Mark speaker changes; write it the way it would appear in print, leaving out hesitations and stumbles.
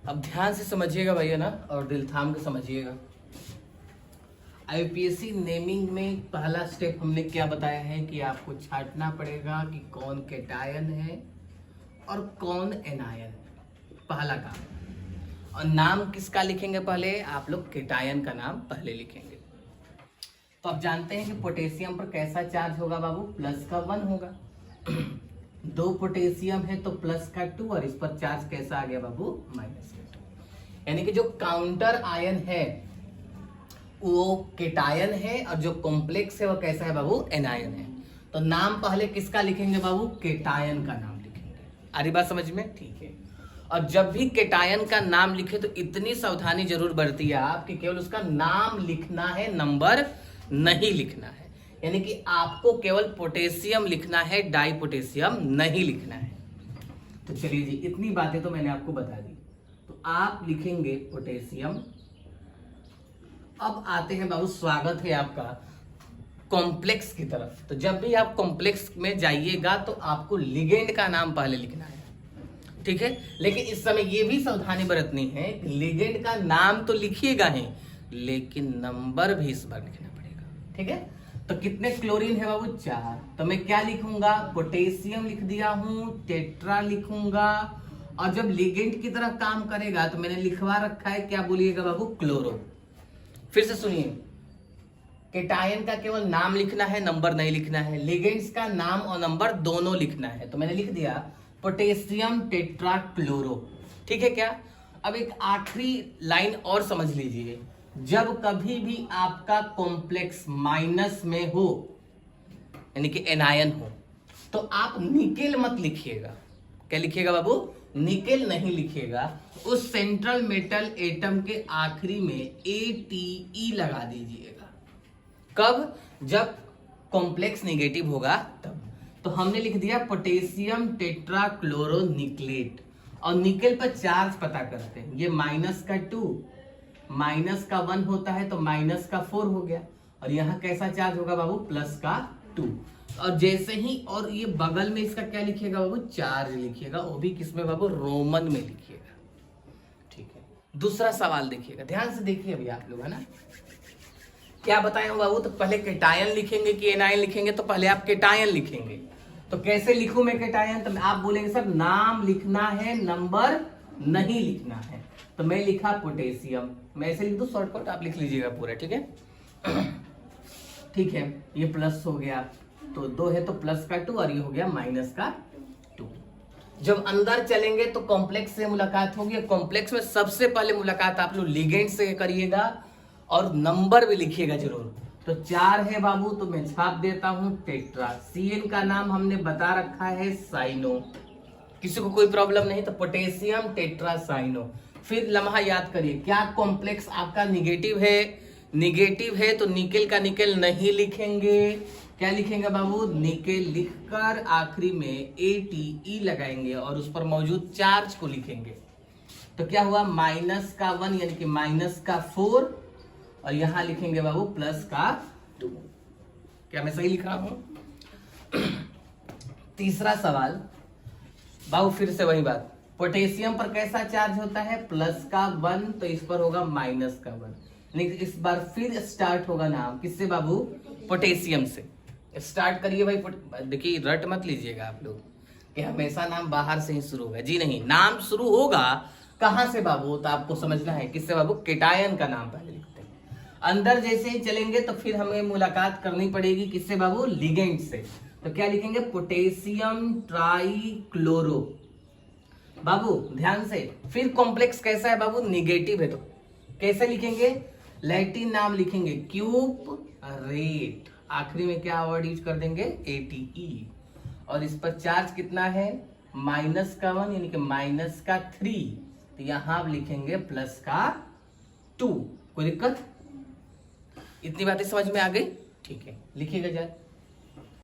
Speaker 1: अब ध्यान से समझिएगा भैया ना, और दिल थाम के समझिएगा। आईपीएससी नेमिंग में पहला स्टेप हमने क्या बताया है कि आपको छांटना पड़ेगा कि कौन कैटायन है और कौन एनायन है, पहला काम। और नाम किसका लिखेंगे पहले, आप लोग कैटायन का नाम पहले लिखेंगे। तो आप जानते हैं कि पोटेशियम पर कैसा चार्ज होगा बाबू, प्लस का 1 होगा। 2 पोटेशियम है तो प्लस का 2, और इस पर चार्ज कैसा आ गया बाबू, माइनस का 2। यानी कि जो काउंटर आयन है वो कैटायन है, और जो कॉम्प्लेक्स है वो कैसा है बाबू, एनायन है। तो नाम पहले किसका लिखेंगे बाबू, कैटायन का नाम लिखेंगे। आ रही बात समझ में, ठीक है। और जब भी कैटायन का नाम लिखे तो इतनी सावधानी जरूर बरतिए आप कि केवल उसका नाम लिखना है, नंबर नहीं लिखना है। यानी कि आपको केवल पोटेशियम लिखना है, डाई पोटेशियम नहीं लिखना है। तो चलिए जी, इतनी बातें तो मैंने आपको बता दी। तो आप लिखेंगे पोटेशियम। अब आते हैं बाबू, स्वागत है आपका कॉम्प्लेक्स की तरफ। तो जब भी आप कॉम्प्लेक्स में जाइएगा तो आपको लिगेंड का नाम पहले लिखना है, ठीक है। लेकिन इस समय ये भी सावधानी बरतनी है कि लिगेंड का नाम तो लिखिएगा ही, लेकिन नंबर भी इस बार लिखना पड़ेगा, ठीक है। तो कितने क्लोरीन है बाबू, 4। तो मैं क्या लिखूंगा, पोटेशियम लिख दिया हूं, टेट्रा लिखूंगा। और जब लिगेंड की तरह काम करेगा तो मैंने लिखवा रखा है, क्या बोलिएगा बाबू, क्लोरो। फिर से सुनिए, कैटायन का केवल नाम लिखना है, नंबर नहीं लिखना है। लिगेंड्स का नाम और नंबर दोनों लिखना है। तो मैंने लिख दिया पोटेशियम टेट्रा क्लोरो, ठीक है क्या। अब एक आखिरी लाइन और समझ लीजिए, जब कभी भी आपका कॉम्प्लेक्स माइनस में हो, यानी कि एनायन हो, तो आप निकेल मत लिखिएगा। क्या लिखिएगा बाबू, निकेल नहीं लिखिएगा। उस सेंट्रल मेटल एटम के आखिरी में ATE लगा दीजिएगा। कब, जब कॉम्प्लेक्स नेगेटिव होगा तब। तो हमने लिख दिया पोटेशियम टेट्रा क्लोरो निकलेट। और निकेल पर चार्ज पता करते हैं, ये माइनस का 2, माइनस का 1 होता है तो माइनस का 4 हो गया। और यहाँ कैसा चार्ज होगा बाबू, प्लस का 2। और जैसे ही, और ये बगल में इसका क्या लिखिएगा बाबू, चार्ज लिखिएगा, वो भी किसमें बाबू, रोमन में लिखिएगा, ठीक है। दूसरा सवाल देखिएगा, ध्यान से देखिए अभी आप लोग, है ना। क्या बताया हूं बाबू, तो पहले कैटायन लिखेंगे कि एनायन लिखेंगे, तो पहले आप कैटायन लिखेंगे। तो कैसे लिखूं मैं कैटायन, तो आप बोलेंगे सर नाम लिखना है, नंबर नहीं लिखना है। तो मैं लिखा पोटेशियम, मैं ऐसे लिख दूं शॉर्टकट, आप लिख लीजिएगा पूरा, ठीक है। ठीक है, ये प्लस हो गया, तो 2 है तो प्लस का 2, और ये हो गया माइनस का 2। जब अंदर चलेंगे तो कॉम्प्लेक्स से मुलाकात होगी। कॉम्प्लेक्स में सबसे पहले मुलाकात आप लोग लिगेंड से करिएगा, और नंबर भी लिखिएगा जरूर। तो 4 है बाबू, तो मैं छाप देता हूं टेट्रा। CN का नाम हमने बता रखा है साइनो, किसी को कोई प्रॉब्लम नहीं। तो पोटेशियम टेट्रा साइनो। फिर लम्हा याद करिए, क्या कॉम्प्लेक्स आपका निगेटिव है, निगेटिव है तो निकेल का निकेल नहीं लिखेंगे। क्या लिखेंगे बाबू, निकेल लिखकर आखिरी में ATE लगाएंगे और उस पर मौजूद चार्ज को लिखेंगे। तो क्या हुआ, माइनस का 1 यानी कि माइनस का 4, और यहां लिखेंगे बाबू प्लस का 2। क्या मैं सही लिख रहा हूं। तीसरा सवाल बाबू, फिर से वही बात, पोटेशियम पर कैसा चार्ज होता है, प्लस का 1, तो इस पर होगा माइनस का 1। लेकिन इस बार फिर स्टार्ट होगा नाम किससे बाबू, पोटेशियम से। स्टार्ट करिए भाई, देखिए रट मत लीजिएगा आप लोग कि हमेशा नाम बाहर से ही शुरू होगा, जी नहीं, नाम शुरू होगा कहां से बाबू, तो आपको समझना है किससे बाबू, कैटायन का नाम पहले लिखते हैं। अंदर जैसे ही चलेंगे तो फिर हमें मुलाकात करनी पड़ेगी किससे बाबू, लिगेंड से। तो क्या लिखेंगे, पोटेशियम ट्राइक्लोरो। बाबू ध्यान से, फिर कॉम्प्लेक्स कैसा है बाबू, निगेटिव है, तो कैसे लिखेंगे, लैटिन नाम लिखेंगे क्यूप रेट। आखिरी में क्या वर्ड यूज कर देंगे, ATE। और इस पर चार्ज कितना है, माइनस का 1 यानी कि माइनस का 3। तो यहां आप लिखेंगे प्लस का 2। कोई दिक्कत, इतनी बातें समझ में आ गई, ठीक है। लिखिएगा जरा,